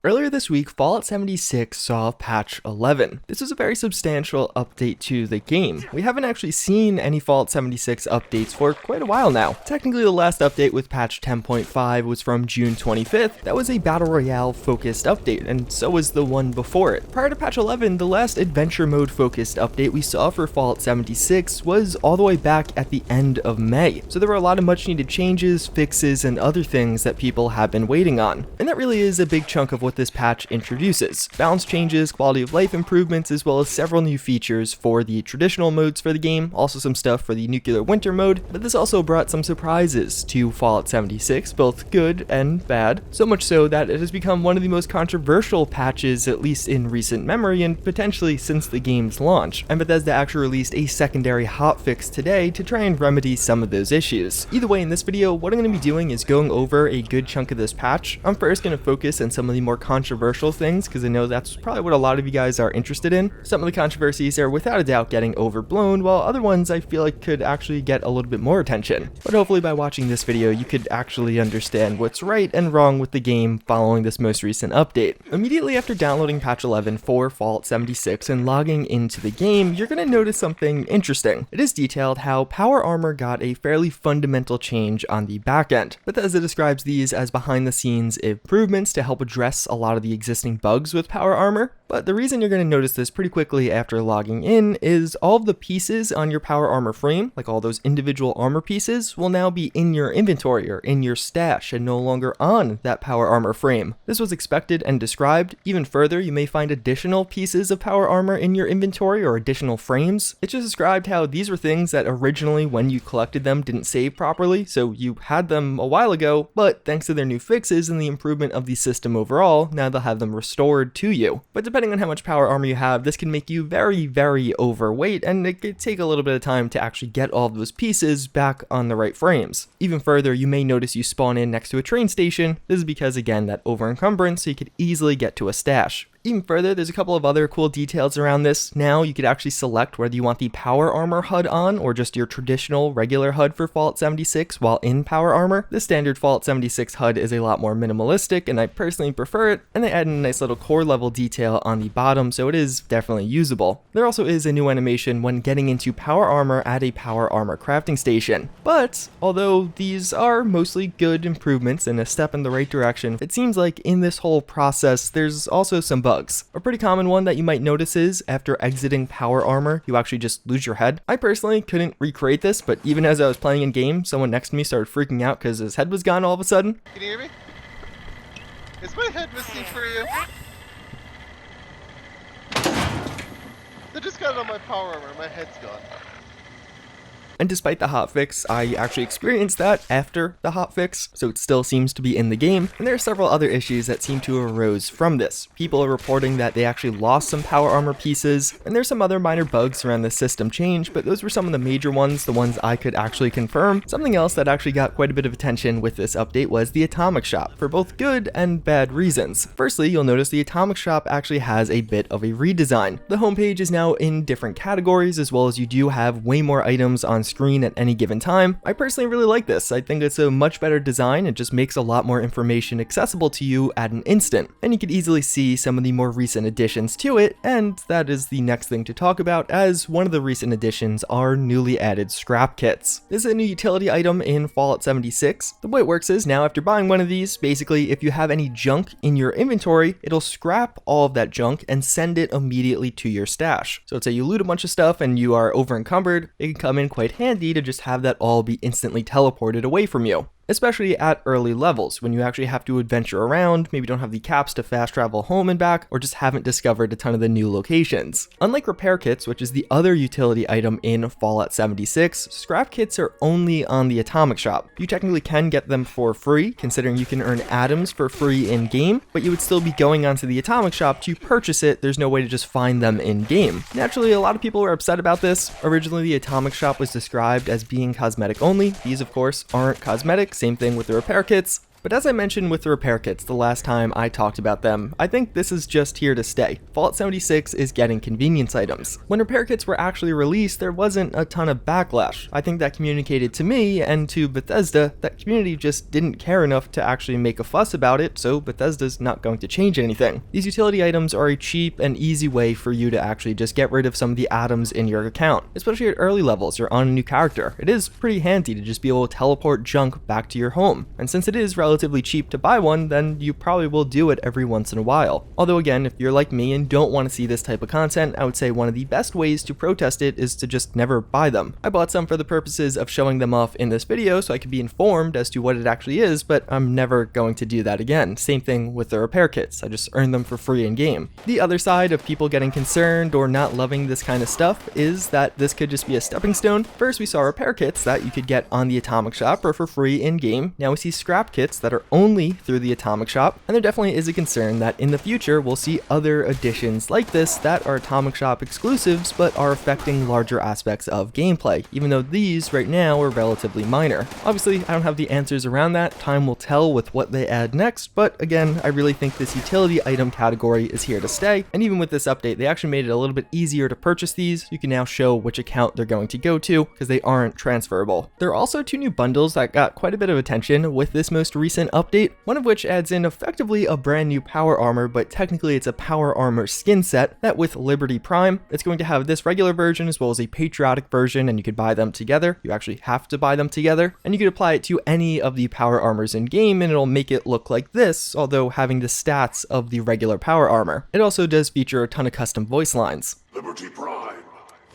Earlier this week, Fallout 76 saw patch 11. This was a very substantial update to the game. We haven't actually seen any Fallout 76 updates for quite a while now. Technically, the last update with patch 10.5 was from June 25th. That was a Battle Royale focused update, and so was the one before it. Prior to patch 11, the last adventure mode focused update we saw for Fallout 76 was all the way back at the end of May. So there were a lot of much needed changes, fixes, and other things that people have been waiting on. And that really is a big chunk of what this patch introduces. Balance changes, quality of life improvements, as well as several new features for the traditional modes for the game, also some stuff for the nuclear winter mode, but this also brought some surprises to Fallout 76, both good and bad, so much so that it has become one of the most controversial patches, at least in recent memory and potentially since the game's launch. And Bethesda actually released a secondary hotfix today to try and remedy some of those issues. Either way, in this video, what I'm going to be doing is going over a good chunk of this patch. I'm first going to focus on some of the more controversial things, because I know that's probably what a lot of you guys are interested in. Some of the controversies are without a doubt getting overblown, while other ones I feel like could actually get a little bit more attention. But hopefully by watching this video, you could actually understand what's right and wrong with the game following this most recent update. Immediately after downloading patch 11 for Fallout 76 and logging into the game, you're going to notice something interesting. It is detailed how power armor got a fairly fundamental change on the back end. Bethesda describes these as behind the scenes improvements to help address a lot of the existing bugs with power armor. But the reason you're going to notice this pretty quickly after logging in is all of the pieces on your power armor frame, like all those individual armor pieces, will now be in your inventory or in your stash and no longer on that power armor frame. This was expected and described. Even further, you may find additional pieces of power armor in your inventory or additional frames. It just described how these were things that originally when you collected them didn't save properly, so you had them a while ago, but thanks to their new fixes and the improvement of the system overall, now they'll have them restored to you. But depending on how much power armor you have, this can make you very, very overweight, and it could take a little bit of time to actually get all of those pieces back on the right frames. Even further, you may notice you spawn in next to a train station. This is because, again, that over encumbrance, so you could easily get to a stash. Even further, there's a couple of other cool details around this. Now you could actually select whether you want the power armor HUD on or just your traditional regular HUD for Fallout 76 while in power armor. The standard Fallout 76 HUD is a lot more minimalistic and I personally prefer it, and they add in a nice little core level detail on the bottom, so it is definitely usable. There also is a new animation when getting into power armor at a power armor crafting station. But although these are mostly good improvements and a step in the right direction, it seems like in this whole process there's also some bugs. A pretty common one that you might notice is after exiting power armor, you actually just lose your head. I personally couldn't recreate this, but even as I was playing in game, someone next to me started freaking out because his head was gone all of a sudden. Can you hear me? Is my head missing for you? They just got it on my power armor, my head's gone. And despite the hotfix, I actually experienced that after the hotfix, so it still seems to be in the game. And there are several other issues that seem to arose from this. People are reporting that they actually lost some power armor pieces, and there's some other minor bugs around the system change, but those were some of the major ones, the ones I could actually confirm. Something else that actually got quite a bit of attention with this update was the Atomic Shop, for both good and bad reasons. Firstly, you'll notice the Atomic Shop actually has a bit of a redesign. The homepage is now in different categories, as well as you do have way more items on screen at any given time. I personally really like this. I think it's a much better design. It just makes a lot more information accessible to you at an instant. And you can easily see some of the more recent additions to it, and that is the next thing to talk about, as one of the recent additions are newly added scrap kits. This is a new utility item in Fallout 76. The way it works is now after buying one of these, basically if you have any junk in your inventory, it'll scrap all of that junk and send it immediately to your stash. So let's say you loot a bunch of stuff and you are over encumbered, it can come in quite handy to just have that all be instantly teleported away from you. Especially at early levels, when you actually have to adventure around, maybe don't have the caps to fast travel home and back, or just haven't discovered a ton of the new locations. Unlike repair kits, which is the other utility item in Fallout 76, scrap kits are only on the Atomic Shop. You technically can get them for free, considering you can earn atoms for free in-game, but you would still be going onto the Atomic Shop to purchase it. There's no way to just find them in-game. Naturally, a lot of people were upset about this. Originally, the Atomic Shop was described as being cosmetic only. These, of course, aren't cosmetic. Same thing with the repair kits. But as I mentioned with the repair kits the last time I talked about them, I think this is just here to stay. Fallout 76 is getting convenience items. When repair kits were actually released, there wasn't a ton of backlash. I think that communicated to me and to Bethesda that community just didn't care enough to actually make a fuss about it, so Bethesda's not going to change anything. These utility items are a cheap and easy way for you to actually just get rid of some of the atoms in your account, especially at early levels or on a new character. It is pretty handy to just be able to teleport junk back to your home, and since it is relatively cheap to buy one, then you probably will do it every once in a while. Although again, if you're like me and don't want to see this type of content, I would say one of the best ways to protest it is to just never buy them. I bought some for the purposes of showing them off in this video so I could be informed as to what it actually is, but I'm never going to do that again. Same thing with the repair kits, I just earned them for free in game. The other side of people getting concerned or not loving this kind of stuff is that this could just be a stepping stone. First we saw repair kits that you could get on the Atomic Shop or for free in game. Now we see scrap kits that are only through the Atomic Shop, and there definitely is a concern that in the future we'll see other additions like this that are Atomic Shop exclusives but are affecting larger aspects of gameplay, even though these right now are relatively minor. Obviously I don't have the answers around that, time will tell with what they add next, but again I really think this utility item category is here to stay, and even with this update they actually made it a little bit easier to purchase these. You can now show which account they're going to go to because they aren't transferable. There are also two new bundles that got quite a bit of attention with this most recent update, one of which adds in effectively a brand new power armor, but technically it's a power armor skin set that with Liberty Prime. It's going to have this regular version as well as a patriotic version, and you could buy them together. You actually have to buy them together, and you could apply it to any of the power armors in game and it'll make it look like this, although having the stats of the regular power armor. It also does feature a ton of custom voice lines. Liberty Prime,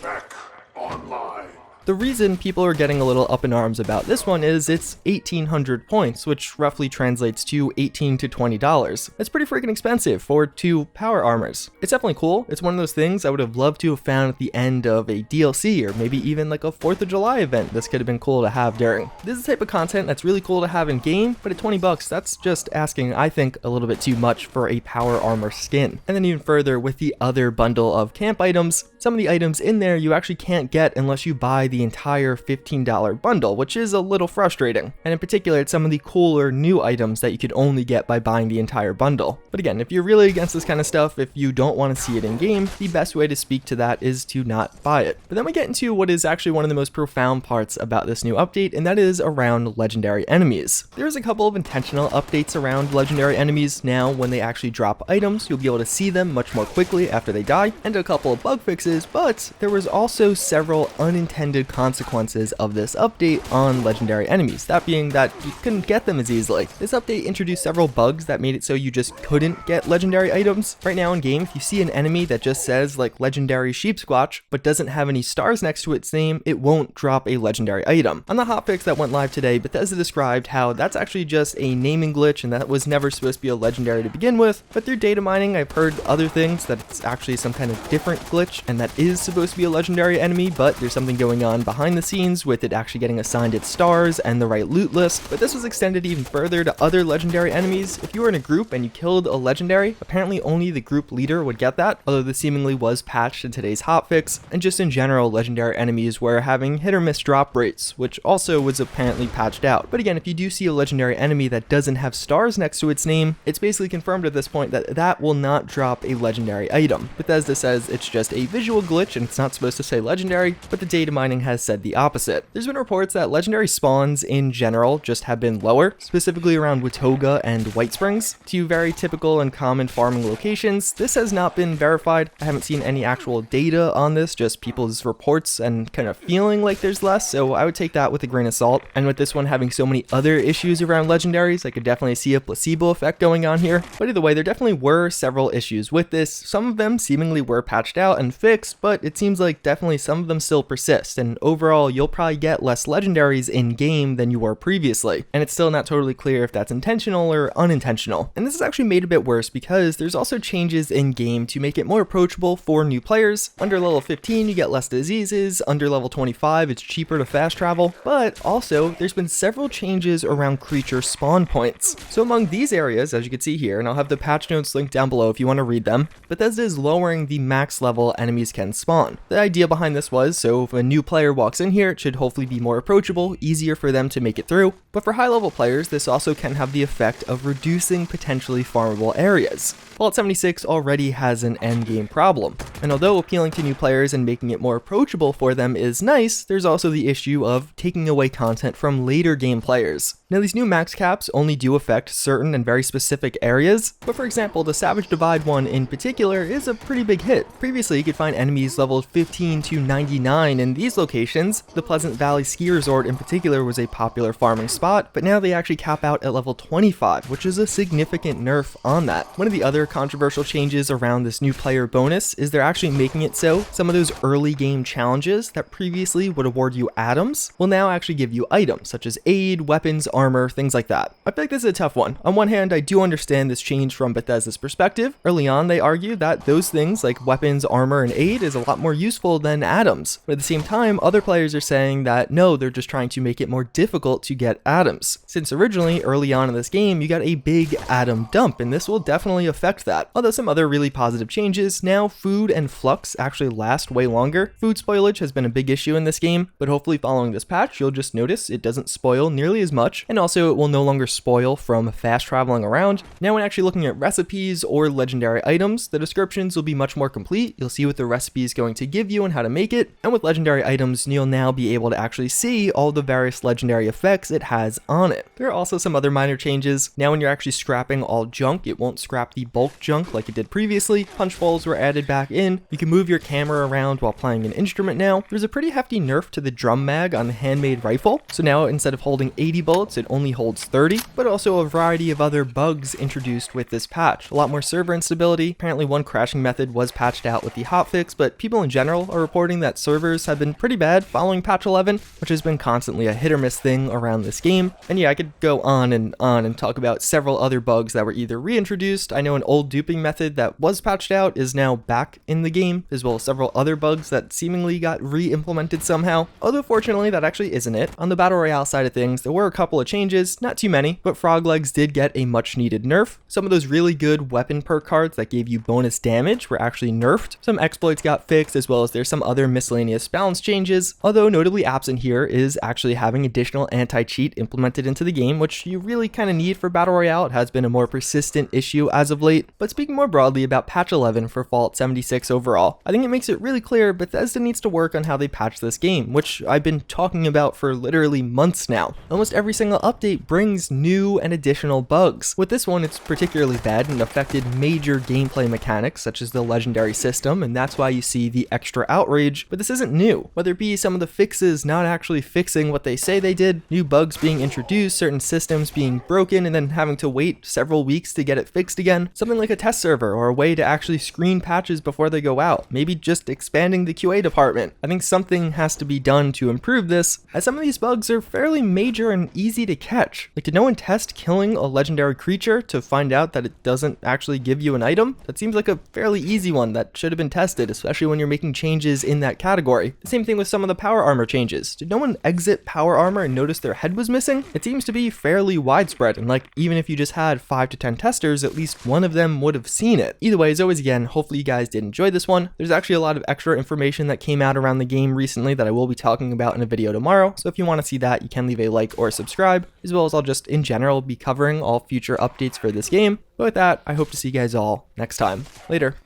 back online. The reason people are getting a little up in arms about this one is it's 1,800 points, which roughly translates to $18 to $20. That's pretty freaking expensive for two power armors. It's definitely cool. It's one of those things I would have loved to have found at the end of a DLC or maybe even like a 4th of July event. This could have been cool to have during. This is the type of content that's really cool to have in game, but at 20 bucks, that's just asking, I think, a little bit too much for a power armor skin. And then even further with the other bundle of camp items, some of the items in there you actually can't get unless you buy the entire $15 bundle, which is a little frustrating. And in particular, it's some of the cooler new items that you could only get by buying the entire bundle. But again, if you're really against this kind of stuff, if you don't want to see it in game, the best way to speak to that is to not buy it. But then we get into what is actually one of the most profound parts about this new update, and that is around legendary enemies. There's a couple of intentional updates around legendary enemies. Now, when they actually drop items, you'll be able to see them much more quickly after they die, and a couple of bug fixes, but there was also several unintended consequences of this update on legendary enemies, that being that you couldn't get them as easily. This update introduced several bugs that made it so you just couldn't get legendary items. Right now in game, if you see an enemy that just says like legendary sheep squatch, but doesn't have any stars next to its name, it won't drop a legendary item. On the hotfix that went live today, Bethesda described how that's actually just a naming glitch and that was never supposed to be a legendary to begin with, but through data mining I've heard other things that it's actually some kind of different glitch and that is supposed to be a legendary enemy, but there's something going on behind the scenes with it actually getting assigned its stars and the right loot list. But this was extended even further to other legendary enemies. If you were in a group and you killed a legendary, apparently only the group leader would get that, although this seemingly was patched in today's hotfix. And just in general, legendary enemies were having hit or miss drop rates, which also was apparently patched out. But again, if you do see a legendary enemy that doesn't have stars next to its name, it's basically confirmed at this point that that will not drop a legendary item. Bethesda says it's just a visual glitch and it's not supposed to say legendary, but the data mining has said the opposite. There's been reports that legendary spawns in general just have been lower, specifically around Watoga and White Springs, two very typical and common farming locations. This has not been verified. I haven't seen any actual data on this, just people's reports and kind of feeling like there's less, so I would take that with a grain of salt. And with this one having so many other issues around legendaries, I could definitely see a placebo effect going on here. But either way, there definitely were several issues with this. Some of them seemingly were patched out and fixed, but it seems like definitely some of them still persist, and overall you'll probably get less legendaries in game than you were previously, and it's still not totally clear if that's intentional or unintentional. And this is actually made a bit worse because there's also changes in game to make it more approachable for new players. Under level 15 you get less diseases, under level 25 it's cheaper to fast travel, but also there's been several changes around creature spawn points. So among these areas, as you can see here, and I'll have the patch notes linked down below if you want to read them, Bethesda is lowering the max level enemies can spawn. The idea behind this was so if a new player player walks in here, it should hopefully be more approachable, easier for them to make it through. But for high level players, this also can have the effect of reducing potentially farmable areas. Fallout 76 already has an endgame problem, and although appealing to new players and making it more approachable for them is nice, there's also the issue of taking away content from later game players. Now these new max caps only do affect certain and very specific areas, but for example, the Savage Divide one in particular is a pretty big hit. Previously you could find enemies leveled 15 to 99 in these locations. The Pleasant Valley Ski Resort in particular was a popular farming spot, but now they actually cap out at level 25, which is a significant nerf on that. One of the other controversial changes around this new player bonus is they're actually making it so some of those early game challenges that previously would award you atoms will now actually give you items such as aid, weapons, armor, things like that. I feel like this is a tough one. On one hand, I do understand this change from Bethesda's perspective. Early on, they argue that those things like weapons, armor, and aid is a lot more useful than atoms. But at the same time, other players are saying that no, they're just trying to make it more difficult to get atoms. Since originally, early on in this game, you got a big atom dump, and this will definitely affect that. Although some other really positive changes, now food and flux actually last way longer. Food spoilage has been a big issue in this game, but hopefully following this patch, you'll just notice it doesn't spoil nearly as much, and also it will no longer spoil from fast traveling around. Now when actually looking at recipes or legendary items, the descriptions will be much more complete. You'll see what the recipe is going to give you and how to make it, and with legendary items, you'll now be able to actually see all the various legendary effects it has on it. There are also some other minor changes. Now when you're actually scrapping all junk, it won't scrap the bulk junk like it did previously. Punch bowls were added back in. You can move your camera around while playing an instrument now. There's a pretty hefty nerf to the drum mag on the handmade rifle. So now instead of holding 80 bullets, it only holds 30, but also a variety of other bugs introduced with this patch. A lot more server instability. Apparently one crashing method was patched out with the hotfix, but people in general are reporting that servers have been pretty bad following patch 11, which has been constantly a hit or miss thing around this game. And yeah, I could go on and talk about several other bugs that were either reintroduced. I know an old duping method that was patched out is now back in the game, as well as several other bugs that seemingly got re-implemented somehow. Although fortunately that actually isn't it. On the Battle Royale side of things, there were a couple of changes, not too many, but frog legs did get a much needed nerf. Some of those really good weapon perk cards that gave you bonus damage were actually nerfed. Some exploits got fixed, as well as there's some other miscellaneous balance changes, although notably absent here is actually having additional anti-cheat implemented into the game, which you really kind of need for Battle Royale. It has been a more persistent issue as of late. But speaking more broadly about patch 11 for Fallout 76 overall, I think it makes it really clear Bethesda needs to work on how they patch this game, which I've been talking about for literally months now. Almost every single update brings new and additional bugs. With this one, it's particularly bad and affected major gameplay mechanics such as the legendary system, and that's why you see the extra outrage. But this isn't new. Whether it be some of the fixes not actually fixing what they say they did, new bugs being introduced, certain systems being broken and then having to wait several weeks to get it fixed again, something like a test server or a way to actually screen patches before they go out, maybe just expanding the QA department. I think something has to be done to improve this, as some of these bugs are fairly major and easy to catch. Like, did no one test killing a legendary creature to find out that it doesn't actually give you an item? That seems like a fairly easy one that should have been tested, especially when you're making changes in that category. The same thing with some of the power armor changes. Did no one exit power armor and notice their head was missing? It seems to be fairly widespread, and like, even if you just had 5 to 10 testers, at least one of them would have seen it. Either way, as always, again, hopefully you guys did enjoy this one. There's actually a lot of extra information that came out around the game recently that I will be talking about in a video tomorrow, so if you want to see that, you can leave a like or subscribe, as well as I'll just in general be covering all future updates for this game. But with that, I hope to see you guys all next time. Later.